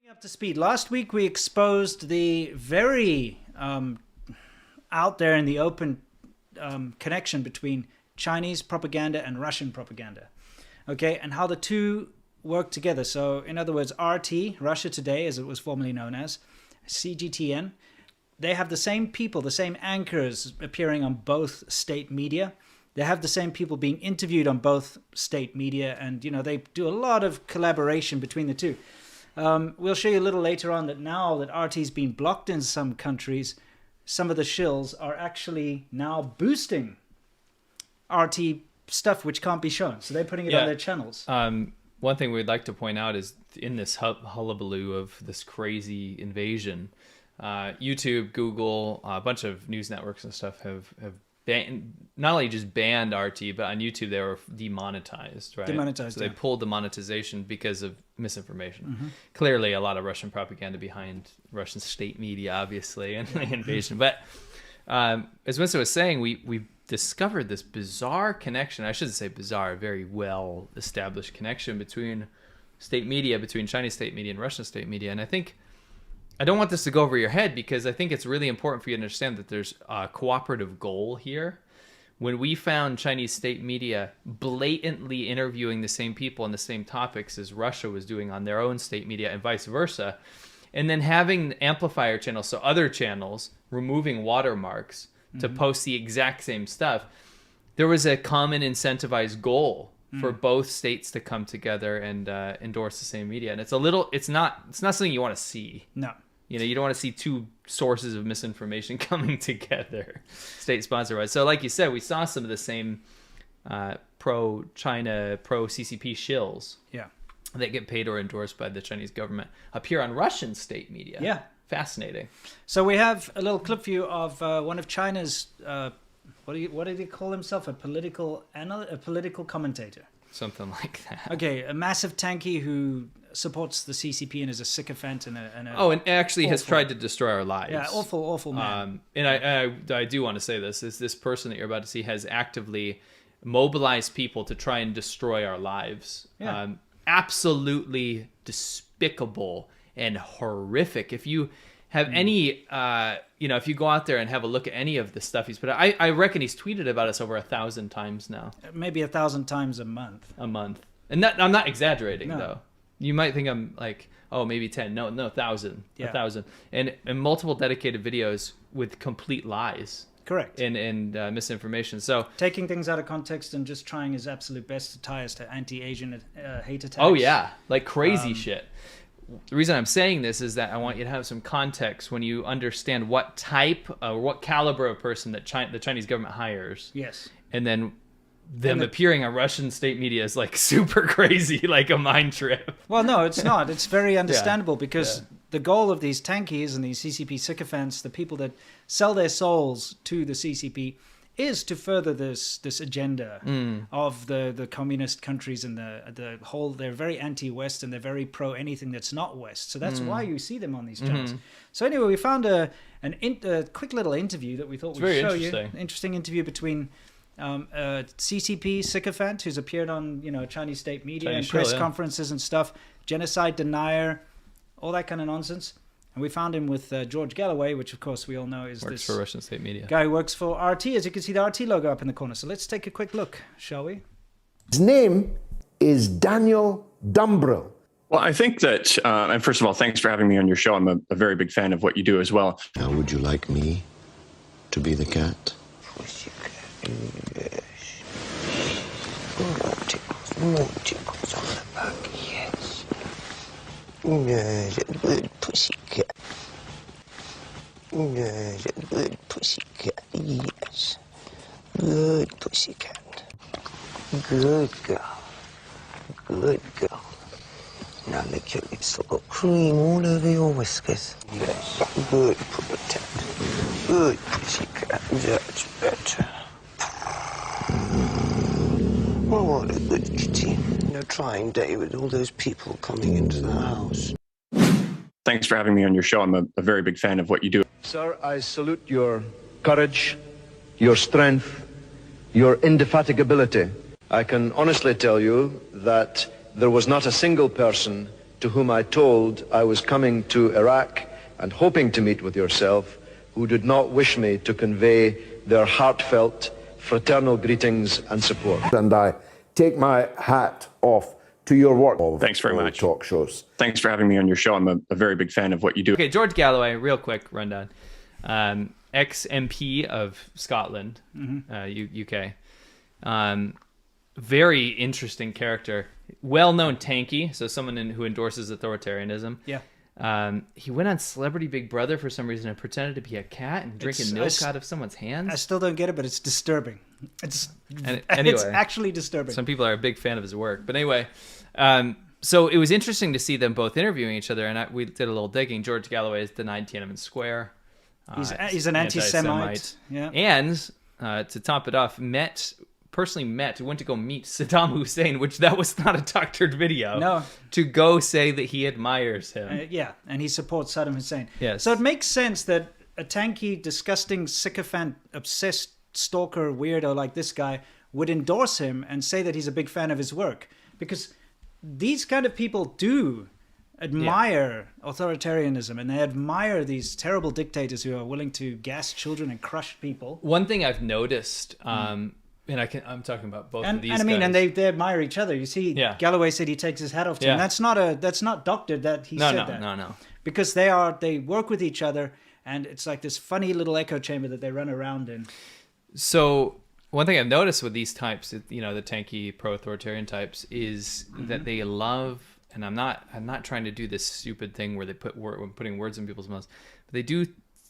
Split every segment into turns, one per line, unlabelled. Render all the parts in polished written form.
Up to speed. Last week we exposed the very out there in the open connection between Chinese propaganda and Russian propaganda. Okay, and how the two work together. So in other words, RT, Russia Today, as it was formerly known as, CGTN, they have the same people, the same anchors appearing on both state media. They have the same people being interviewed on both state media, and they do a lot of collaboration between the two. We'll show you a little later on that now that RT's been blocked in some countries, some of the shills are actually now boosting RT stuff which can't be shown. So they're putting it on their channels.
One thing we'd like to point out is in this hullabaloo of this crazy invasion, YouTube, Google, a bunch of news networks and stuff have not only just banned RT, but on YouTube they were demonetized, right?
Demonetized,
so they pulled the monetization because of misinformation. Clearly a lot of Russian propaganda behind Russian state media, obviously, and the invasion. But as Winston was saying, we discovered this bizarre connection. I shouldn't say bizarre, very well established connection between state media, between Chinese state media and Russian state media. And I don't want this to go over your head, because I think it's really important for you to understand that there's a cooperative goal here. When we found Chinese state media blatantly interviewing the same people on the same topics as Russia was doing on their own state media and vice versa, and then having amplifier channels, so other channels removing watermarks to post the exact same stuff, there was a common incentivized goal for both states to come together and endorse the same media. And it's not something you want to see.
No.
You don't want to see two sources of misinformation coming together, state-sponsored wise. So like you said, we saw some of the same pro-China, pro-CCP shills that get paid or endorsed by the Chinese government appear on Russian state media.
Yeah.
Fascinating.
So we have a little clip for you of one of China's, what did he call himself? A political commentator.
Something like that.
Okay, a massive tanky who supports the CCP and is a sycophant and
and actually has tried to destroy our lives.
Yeah, awful man.
And I do want to say this person that you're about to see has actively mobilized people to try and destroy our lives.
Yeah.
Absolutely despicable and horrific. If you have any, if you go out there and have a look at any of the stuff he's put out, I reckon he's tweeted about us over 1,000 times now.
Maybe 1,000 times a month.
And I'm not exaggerating, though. You might think I'm like, oh, maybe 10. No, 1,000.
Yeah.
1,000. And multiple dedicated videos with complete lies.
Correct.
And misinformation. So
taking things out of context and just trying his absolute best to tie us to anti-Asian hate attacks.
Oh, yeah. Like crazy shit. The reason I'm saying this is that I want you to have some context when you understand what type or what caliber of person that the Chinese government hires.
Yes.
And then them appearing on Russian state media is like super crazy, like a mind trip.
Well, no, it's not. It's very understandable because the goal of these tankies and these CCP sycophants, the people that sell their souls to the CCP, is to further this agenda of the communist countries and the whole. They're very anti-West and they're very pro anything that's not West. So that's why you see them on these channels. So anyway, we found a quick little interview that we thought we'd show you. An interesting interview between a CCP sycophant who's appeared on Chinese state media and press conferences and stuff, genocide denier, all that kind of nonsense. And we found him with George Galloway, which of course we all know is
works for Russian state media.
Guy who works for RT, as you can see the RT logo up in the corner. So let's take a quick look, shall we?
His name is Daniel Dumbrell.
Well, I think that, and first of all, thanks for having me on your show. I'm a very big fan of what you do as well.
Now, would you like me to be the cat?
Yes. More tickles on the back, yes. Yes, a good pussycat. Yes, a good pussycat, yes. Good pussycat. Good girl. Good girl. Now lick your lips, so got cream all over your whiskers. Yes, good protect. Good pussycat, that's better. Oh, what a good kitty. A trying day with all those people coming into the house.
Thanks for having me on your show. I'm a very big fan of what you do.
Sir, I salute your courage, your strength, your indefatigability. I can honestly tell you that there was not a single person to whom I told I was coming to Iraq and hoping to meet with yourself, who did not wish me to convey their heartfelt, fraternal greetings and support.
And I take my hat off to your work.
Thanks very much.
Talk shows.
Thanks for having me on your show. I'm a very big fan of what you do.
Okay, George Galloway, real quick rundown. Ex-MP of Scotland, UK. Very interesting character. Well-known tanky, so someone who endorses authoritarianism.
Yeah.
He went on Celebrity Big Brother for some reason and pretended to be a cat and drinking milk out of someone's hands.
I still don't get it, but it's disturbing. It's
anyway,
it's actually disturbing.
Some people are a big fan of his work. But anyway, so it was interesting to see them both interviewing each other, and we did a little digging. George Galloway has denied Tiananmen Square.
He's an anti-Semite. Yeah.
And to top it off, went to go meet Saddam Hussein, which that was not a doctored video.
No.
To go say that he admires him.
Yeah, and he supports Saddam Hussein.
Yes.
So it makes sense that a tanky, disgusting, sycophant, obsessed stalker weirdo like this guy would endorse him and say that he's a big fan of his work. Because these kind of people do admire authoritarianism, and they admire these terrible dictators who are willing to gas children and crush people.
One thing I've noticed, and I'm talking about both of these guys.
And they admire each other. You see, Galloway said he takes his hat off to him. That's not doctored that he said that.
No.
Because they work with each other, and it's like this funny little echo chamber that they run around in.
So one thing I've noticed with these types, the tanky pro-authoritarian types, is that they love, and I'm not trying to do this stupid thing where they putting words in people's mouths, but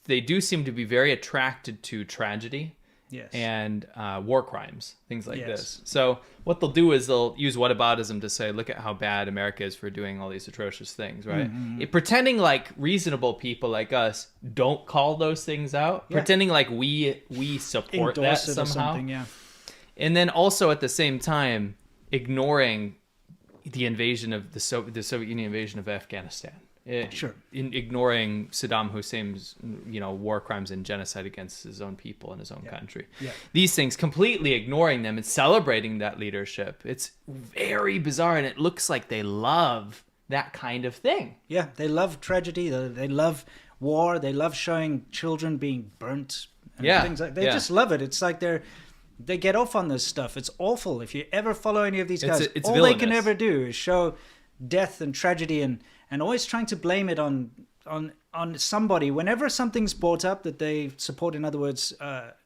they do seem to be very attracted to tragedy.
Yes.
And war crimes, things like this. So what they'll do is they'll use whataboutism to say, look at how bad America is for doing all these atrocious things, right? Pretending like reasonable people like us don't call those things out. Yeah. Pretending like we support
endorse
that somehow.
Yeah.
And then also at the same time ignoring the invasion of the Soviet Union invasion of Afghanistan. Ignoring Saddam Hussein's war crimes and genocide against his own people and his own country. Yeah. These things, completely ignoring them and celebrating that leadership. It's very bizarre, and it looks like they love that kind of thing.
Yeah, they love tragedy. They love war. They love showing children being burnt. And things like they just love it. It's like they get off on this stuff. It's awful. If you ever follow any of these guys,
it's
all
villainous.
They can ever do is show death and tragedy and always trying to blame it on somebody. Whenever something's brought up that they support, in other words,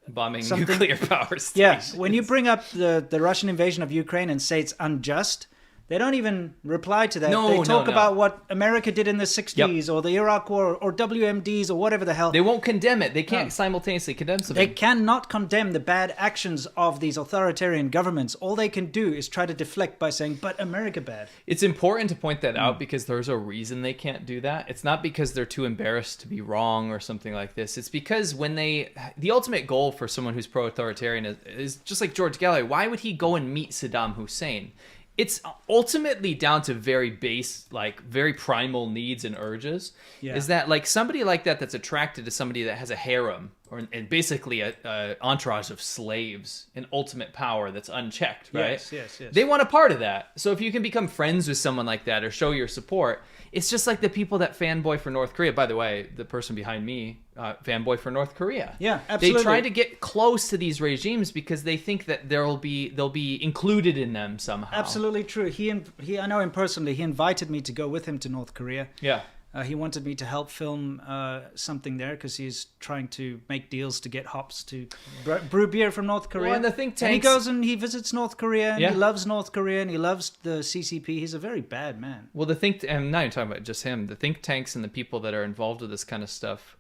bombing nuclear power stations.
Yeah, when you bring up the Russian invasion of Ukraine and say it's unjust, they don't even reply to that. They talk about what America did in the 60s or the Iraq War or WMDs or whatever the hell.
They won't condemn it. They can't simultaneously condemn something.
They cannot condemn the bad actions of these authoritarian governments. All they can do is try to deflect by saying, but America bad.
It's important to point that out because there's a reason they can't do that. It's not because they're too embarrassed to be wrong or something like this. It's because the ultimate goal for someone who's pro-authoritarian is just like George Galloway. Why would he go and meet Saddam Hussein? It's ultimately down to very base, like very primal needs and urges. Yeah. Is that like somebody like that's attracted to somebody that has a harem and basically a entourage of slaves and ultimate power that's unchecked, right?
Yes.
They want a part of that. So if you can become friends with someone like that or show your support, it's just like the people that fanboy for North Korea. By the way, the person behind me, fanboy for North Korea.
Yeah, absolutely.
They try to get close to these regimes because they think that they'll be included in them somehow.
Absolutely true. I know him personally. He invited me to go with him to North Korea.
Yeah.
He wanted me to help film something there because he's trying to make deals to get hops to brew beer from North Korea.
Well, and the think tanks...
And he goes and he visits North Korea and he loves North Korea and he loves the CCP. He's a very bad man.
Well, I'm not even talking about just him. The think tanks and the people that are involved with this kind of stuff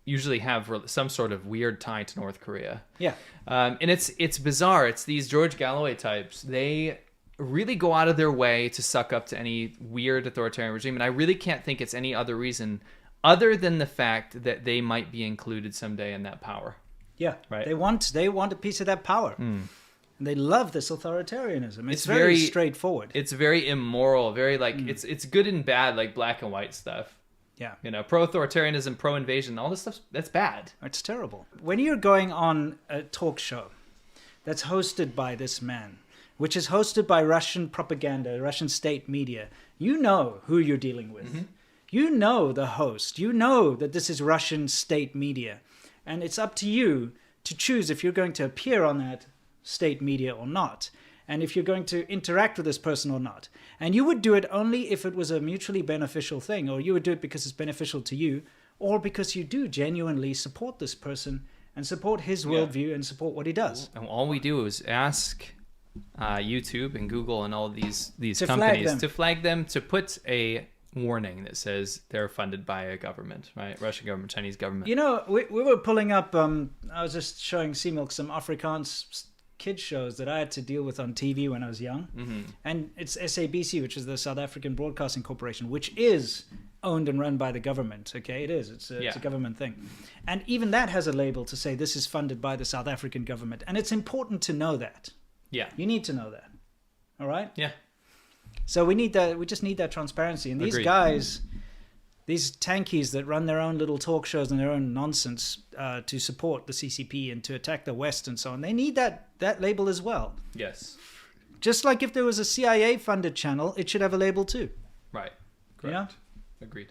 usually have some sort of weird tie to North Korea.
Yeah.
And it's bizarre. It's these George Galloway types. They really go out of their way to suck up to any weird authoritarian regime, and I really can't think it's any other reason other than the fact that they might be included someday in that power.
Yeah,
right.
They want a piece of that power, and they love this authoritarianism. It's very straightforward.
It's very immoral, very like it's good and bad, like black and white stuff.
Yeah,
pro-authoritarianism, pro-invasion, all this stuff, that's bad.
It's terrible. When you're going on a talk show that's hosted by this man, which is hosted by Russian propaganda, Russian state media, you know who you're dealing with.
Mm-hmm.
You know the host. You know that this is Russian state media. And it's up to you to choose if you're going to appear on that state media or not, and if you're going to interact with this person or not. And you would do it only if it was a mutually beneficial thing, or you would do it because it's beneficial to you, or because you do genuinely support this person and support his worldview and support what he does.
And all we do is ask YouTube and Google and all these
To
companies
flag them.
to flag them, to put a warning that says they're funded by a government, right? Russian government, Chinese government.
You know, we were pulling up, I was just showing C-Milk some Afrikaans kids shows that I had to deal with on TV when I was young.
Mm-hmm.
And it's SABC, which is the South African Broadcasting Corporation, which is owned and run by the government. Okay, it is. It's a government thing. And even that has a label to say this is funded by the South African government. And it's important to know that.
Yeah.
You need to know that. All right?
Yeah.
So we need that. We just need that transparency. And these
Agreed.
guys, these tankies that run their own little talk shows and their own nonsense to support the CCP and to attack the West and so on, they need that label as well.
Yes.
Just like if there was a CIA-funded channel, it should have a label too.
Right.
You know?
Agreed.